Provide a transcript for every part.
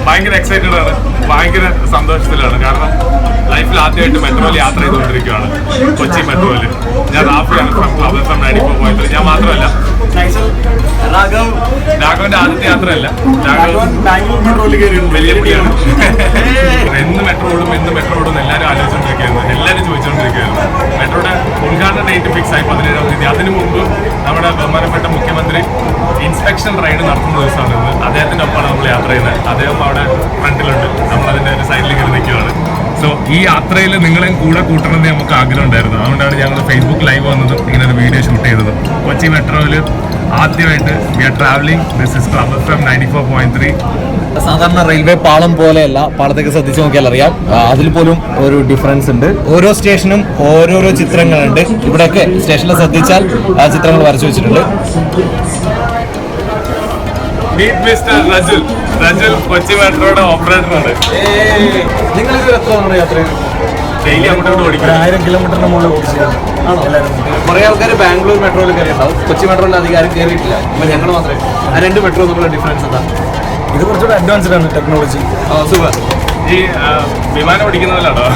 ഭയങ്കര എക്സൈറ്റഡ് ആണ്, ഭയങ്കര സന്തോഷത്തിലാണ്. കാരണം ലൈഫിൽ ആദ്യമായിട്ട് മെട്രോയിൽ യാത്ര ചെയ്തുകൊണ്ടിരിക്കുകയാണ്, കൊച്ചി മെട്രോയിൽ. ഞാൻ റാഫിയാണ് ഫ്രം 94.3. ഞാൻ മാത്രമല്ല, രാഘവന്റെ ആദ്യത്തെ യാത്രയല്ല, രാഘവൻ ബാംഗ്ലൂർ മെട്രോയിൽ കയറി വലിയ പുള്ളിയാണ്. എന്ന് മെട്രോ ഓടും എല്ലാവരും ആലോചിച്ചുകൊണ്ടിരിക്കുകയായിരുന്നു, എല്ലാവരും ചോദിച്ചുകൊണ്ടിരിക്കുകയായിരുന്നു. മെട്രോയുടെ ഉദ്ഘാടന ഡേറ്റ് ഫിക്സ് ആയി 17-ാം തീയതി. അതിനു മുമ്പ് നമ്മുടെ ബഹുമാനപ്പെട്ട മുഖ്യമന്ത്രി ഇൻസ്പെക്ഷൻ റൈഡ് നടത്തുന്ന ദിവസമാണ് ഇന്ന്. അദ്ദേഹത്തിൻ്റെ ഒപ്പമാണ് നമ്മൾ യാത്ര ചെയ്യുന്നത്. അദ്ദേഹം അവിടെ ഫ്രണ്ടിലുണ്ട്, നമ്മളതിൻ്റെ ഒരു സൈഡിൽ ഇങ്ങനെ നിൽക്കുകയാണ്. സോ ഈ യാത്രയിൽ നിങ്ങളെയും കൂടെ കൂട്ടണമെന്ന് നമുക്ക് ആഗ്രഹം ഉണ്ടായിരുന്നു. അതുകൊണ്ടാണ് ഞങ്ങൾ ഫേസ്ബുക്ക് ലൈവ് വന്നതും ഇങ്ങനെ ഒരു വീഡിയോ ഷൂട്ട് ചെയ്തതും. കൊച്ചി മെട്രോയിൽ ആദ്യമായിട്ട് we are travelling. This is club FM 94.3. സാധാരണ റെയിൽവേ പാളം പോലെയല്ല, പാളത്തേക്ക് ശ്രദ്ധിച്ച് നോക്കിയാൽ അറിയാം, അതിൽ പോലും ഒരു ഡിഫറൻസ് ഉണ്ട്. ഓരോ സ്റ്റേഷനും ഓരോരോ ചിത്രങ്ങളുണ്ട്. ഇവിടെയൊക്കെ സ്റ്റേഷനിൽ ശ്രദ്ധിച്ചാൽ ആ ചിത്രങ്ങൾ വരച്ചു വെച്ചിട്ടുണ്ട്. റജുൽ കൊച്ചി മെട്രോയുടെ ഓപ്പറേറ്ററാണ്. നിങ്ങൾ എത്ര തവണ യാത്ര ചെയ്തു? ഡെയിലി അങ്ങോട്ട് ഓടിക്കും. 1000 കിലോമീറ്ററിന് മുകളിൽ ഓടിച്ചാണ്. കുറേ ആൾക്കാർ ബാംഗ്ലൂർ മെട്രോയിൽ കയറിയിട്ടുണ്ടാവും, കൊച്ചി മെട്രോയിൽ അധികാരം കയറിയിട്ടില്ല. അപ്പോൾ ഞങ്ങൾ മാത്രമേ. ആ രണ്ട് മെട്രോ തമ്മിലുള്ള ഡിഫറൻസ് എന്താ? ഇത് കുറച്ചുകൂടെ അഡ്വാൻസ്ഡ് ആണ് ടെക്നോളജി. സൂപ്പർ. ഈ വിമാനം ഓടിക്കുന്നതിലാണോ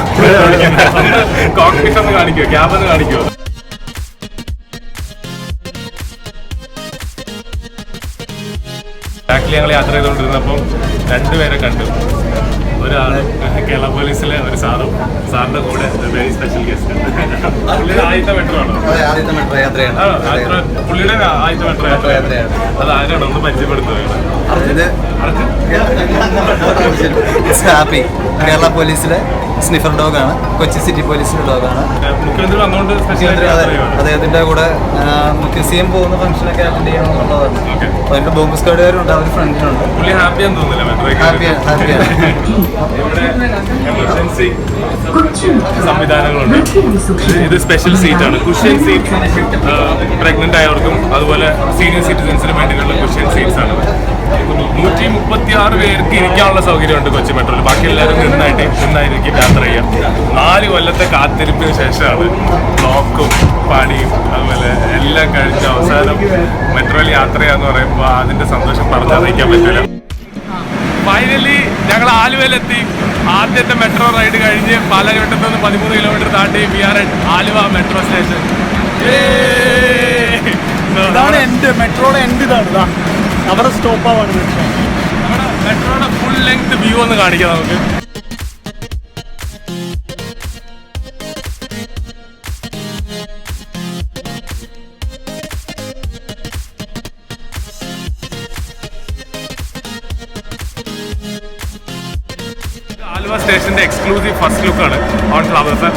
കോക്പിറ്റ് ഒന്ന് കാണിക്കുമോ, ക്യാബ് ഒന്ന് കാണിക്കുമോ? ബാക്കിൽ ഞങ്ങൾ യാത്ര ചെയ്തുകൊണ്ടിരുന്നപ്പം രണ്ടുപേരെ കണ്ടു. ഒരാൾ കേരള പോലീസിലെ ഒരു സാറിന്റെ കൂടെ വെരി സ്പെഷ്യൽ ഗസ്റ്റ്. പുള്ളിയുടെ ആദ്യത്തെ മെട്രോ ആണോ? പുള്ളിയുടെ ആദ്യത്തെ മെട്രോ യാത്രയാണ്. അത് ആരാണോ ഒന്ന് പരിചയപ്പെടുത്തുകയാണ്? കേരള പോലീസിലെ സ്നിഫർ ഡോഗാണ്, കൊച്ചി സിറ്റി പോലീസിലെ ഡോഗാണ്. മുഖ്യമന്ത്രി വന്നുകൊണ്ട് അദ്ദേഹത്തിന്റെ കൂടെ മുഖ്യ പോകുന്ന ഫംഗ്ഷനൊക്കെ അറ്റൻഡ് ചെയ്യണമെന്നുള്ളതാണ്. അതിന്റെ ബോംബ് സ്ക്വാഡുകാരുണ്ട്, അവർ ഫ്രണ്ടിനുണ്ട്. പുള്ളി ഹാപ്പിയാന്ന് തോന്നുന്നില്ല ഹാപ്പിയാണ്. ഇവിടെ എമർജൻസി സംവിധാനങ്ങളുണ്ട്. ഇത് സ്പെഷ്യൽ സീറ്റാണ്, കുഷ്യൻ സീറ്റ്. പ്രഗ്നന്റ് ആയവർക്കും അതുപോലെ സീനിയർ സിറ്റിസൺസിന് വേണ്ടിയിട്ടുള്ള കുഷ്യൻ സീറ്റ്സ് ആണ്. 136 പേർക്ക് ഇരിക്കാനുള്ള സൗകര്യമുണ്ട് കൊച്ചി മെട്രോയിൽ. ബാക്കി എല്ലാവരും നിന്നായിരിക്കും യാത്ര ചെയ്യാം. 4 കൊല്ലത്തെ കാത്തിരിപ്പിന് ശേഷമാണ് ബ്ലോക്കും പണിയും അതുപോലെ എല്ലാം കഴിഞ്ഞ അവസാനം മെട്രോയിൽ യാത്ര ചെയ്യാന്ന് പറയുമ്പോൾ അതിന്റെ സന്തോഷം പറഞ്ഞറിയിക്കാൻ പറ്റില്ല. ഫൈനലി ഞങ്ങൾ ആലുവയിലെത്തി. ആദ്യത്തെ മെട്രോ റൈഡ് കഴിഞ്ഞ് പാലഘട്ടത്തിൽ നിന്ന് 13 കിലോമീറ്റർ താണ്ടി we are at Aluva metro station. ഇതാണ് മെട്രോയുടെ എൻഡ്. ഇതാണ് അവിടെ സ്റ്റോപ്പാണ് നമ്മുടെ മെട്രോയുടെ ഫുൾ ലെങ്ത് വ്യൂ ഒന്ന് കാണിക്കാം നമുക്ക്. ആലുവ സ്റ്റേഷന്റെ എക്സ്ക്ലൂസീവ് ഫസ്റ്റ് ലുക്കാണ് ഓൺ ഫ്ലവേഴ്സ്.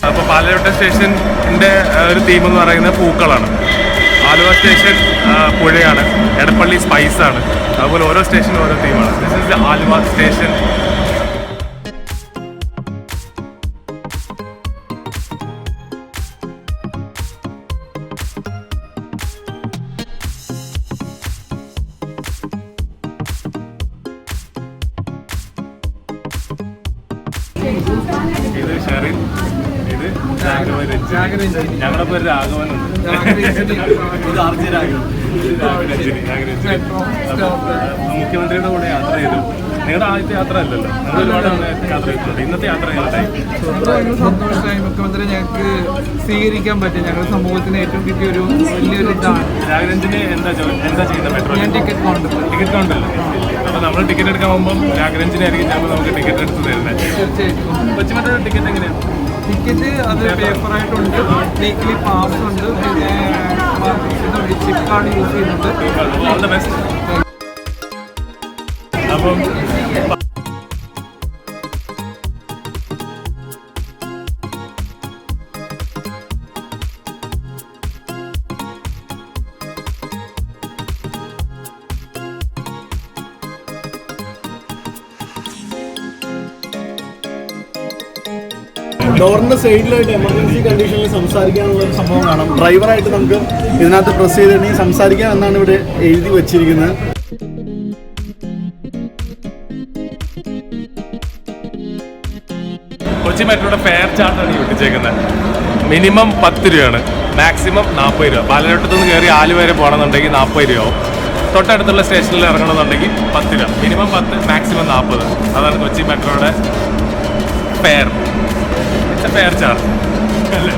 അപ്പോൾ പാലഘട്ട സ്റ്റേഷൻ്റെ ഒരു തീം എന്ന് പറയുന്നത് പൂക്കളാണ്. ആലുവ സ്റ്റേഷൻ പുഴയാണ്, എടപ്പള്ളി സ്പൈസ് ആണ്. അതുപോലെ ഓരോ സ്റ്റേഷനും ഓരോ തീമാണ്. This is the Aluva station. ഇത് ഷെറിൻ, ഇത് ഞങ്ങളുടെ പേര് രാഘവനുണ്ട്. മുഖ്യമന്ത്രിയുടെ കൂടെ യാത്ര ചെയ്തു. നിങ്ങളുടെ ആദ്യത്തെ യാത്ര അല്ലല്ലോ, നിങ്ങൾ ഒരുപാട് യാത്ര ചെയ്തിട്ടുണ്ട്. ഇന്നത്തെ യാത്ര സന്തോഷമായി. മുഖ്യമന്ത്രി ഞങ്ങൾക്ക് സ്വീകരിക്കാൻ പറ്റും. ഞങ്ങളുടെ സമൂഹത്തിന് ഏറ്റവും കിട്ടിയ ഒരു വലിയൊരു ഇതാണ്. രാഘരഞ്ജിന് എന്താ ചെയ്യുന്നത്? മെട്രോ ഞാൻ ടിക്കറ്റ് കൗണ്ടല്ലോ. അപ്പോൾ നമ്മൾ ടിക്കറ്റ് എടുക്കാൻ പോകുമ്പോൾ രാഘരഞ്ജിനായിരിക്കും ഞങ്ങൾ നമുക്ക് ടിക്കറ്റ് എടുത്ത് തരുന്നത്. തീർച്ചയായിട്ടും. കൊച്ചി മെട്രോ ടിക്കറ്റ് എങ്ങനെയാണ്? ടിക്കറ്റ് അത് പേപ്പറായിട്ടുണ്ട്, വീക്കിലി പാസ് ഉണ്ട്, പിന്നെ ചിപ്പ് കാർഡ് യൂസ് ചെയ്യുന്നുണ്ട്. All the best. അപ്പം ഡോറിന്റെ സൈഡിലായിട്ട് എമർജൻസി കണ്ടീഷനിൽ സംസാരിക്കാനുള്ള ഒരു സംഭവം കാണാം. ഡ്രൈവറായിട്ട് നമുക്ക് ഇതിനകത്ത് പ്രസ് ചെയ്തിട്ടുണ്ടെങ്കിൽ സംസാരിക്കാം എന്നാണ് ഇവിടെ എഴുതി വച്ചിരിക്കുന്നത്. കൊച്ചി മെട്രോയുടെ ഫെയർ ചാർട്ടാണ് ഈ ഒട്ടിച്ചേക്കുന്നത്. മിനിമം 10 രൂപയാണ്, മാക്സിമം 40 രൂപ. പാലക്കാട്ടത്തു നിന്ന് കയറി ആലുവ വരെ പോകണമെന്നുണ്ടെങ്കിൽ 40 രൂപ ആവും. തൊട്ടടുത്തുള്ള സ്റ്റേഷനിൽ ഇറങ്ങണമെന്നുണ്ടെങ്കിൽ 10 രൂപ. Minimum 10, maximum 40. അതാണ് കൊച്ചി മെട്രോയുടെ fair. It's A fair charge അല്ലേ?